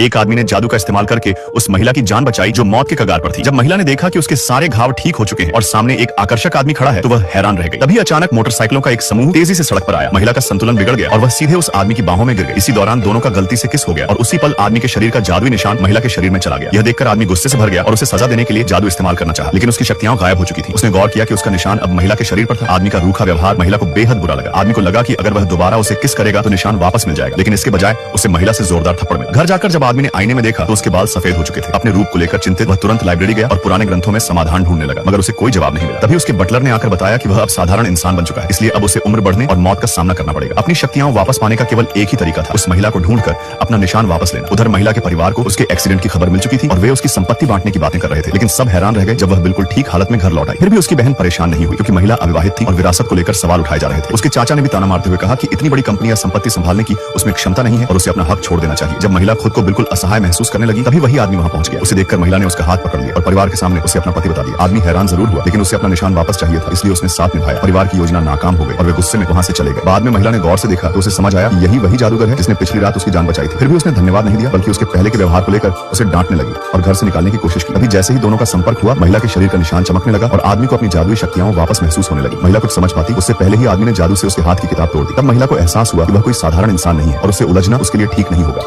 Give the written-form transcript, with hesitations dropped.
एक आदमी ने जादू का इस्तेमाल करके उस महिला की जान बचाई जो मौत के कगार पर थी। जब महिला ने देखा कि उसके सारे घाव ठीक हो चुके हैं और सामने एक आकर्षक आदमी खड़ा है तो वह हैरान रह गई। तभी अचानक मोटरसाइकिलों का एक समूह तेजी से सड़क पर आया। महिला का संतुलन बिगड़ गया और वह सीधे उस आदमी की बाहों में गिर गई। इसी दौरान दोनों का गलती से किस हो गया और उसी पल आदमी के शरीर का जादुई निशान महिला के शरीर में चला गया। यह देखकर आदमी गुस्से से भर गया और उसे सजा देने के लिए जादू इस्तेमाल करना चाहा, लेकिन उसकी शक्तियां गायब हो चुकी थी। उसने गौर किया कि उसका निशान अब महिला के शरीर पर था। आदमी का रूखा व्यवहार महिला को बेहद बुरा लगा। आदमी को लगा कि अगर वह दोबारा उसे किस करेगा तो निशान वापस मिल जाएगा, लेकिन इसके बजाय उसे महिला से जोरदार थप्पड़ मिला। घर जाकर जब आदमी ने आईने में देखा तो उसके बाल सफेद हो चुके थे। अपने रूप को लेकर चिंतित वह तुरंत लाइब्रेरी गया और पुराने ग्रंथों में समाधान ढूंढने लगा, मगर उसे कोई जवाब नहीं मिला। तभी उसके बटलर ने आकर बताया कि वह अब साधारण इंसान बन चुका है, इसलिए अब उसे उम्र बढ़ने और मौत का सामना करना पड़ेगा। अपनी शक्तियां वापस पाने का केवल एक ही तरीका था, उस महिला को ढूंढकर अपना निशान वापस लेना। उधर महिला के परिवार को उसके एक्सीडेंट की खबर मिल चुकी थी और वे उसकी संपत्ति बांटने की बातें कर रहे थे, लेकिन सब हैरान रह गए जब वह बिल्कुल ठीक हालत में घर लौट आई। फिर भी उसकी बहन परेशान नहीं हुई क्योंकि महिला अविवाहित थी और विरासत को लेकर सवाल उठाए जा रहे थे। उसके चाचा ने भी ताना मारते हुए कहा कि इतनी बड़ी कंपनी या संपत्ति संभालने की उसमें क्षमता नहीं है और उसे अपना हक छोड़ देना चाहिए। जब महिला खुद को बिल्कुल असहाय महसूस करने लगी तभी वही आदमी वहां पहुंच गया। उसे देखकर महिला ने उसका हाथ पकड़ लिया और परिवार के सामने उसे अपना पति बता दिया। आदमी हैरान जरूर हुआ, लेकिन उसे अपना निशान वापस चाहिए था, इसलिए उसने साथ निभाया। परिवार की योजना नाकाम हो गई और वे गुस्से में वहां से चले गए। बाद में महिला ने गौर से देखा तो उसे समझ आया कि यही वही जादूगर है जिसने पिछली रात उसकी जान बचाई थी। फिर भी उसने धन्यवाद नहीं दिया, बल्कि उसके पहले के व्यवहार को लेकर उसे डांटने लगी और घर से निकालने की कोशिश की। अभी जैसे ही दोनों का संपर्क हुआ महिला के शरीर का निशान चमकने लगा और आदमी को अपनी जादुई शक्तियां वापस महसूस होने लगी। महिला कुछ समझ पाती उससे पहले ही आदमी ने जादू से उसके हाथ की किताब तोड़ दी। तब महिला को एहसास हुआ कि वह कोई साधारण इंसान नहीं है और उसे उलझना उसके लिए ठीक नहीं होगा।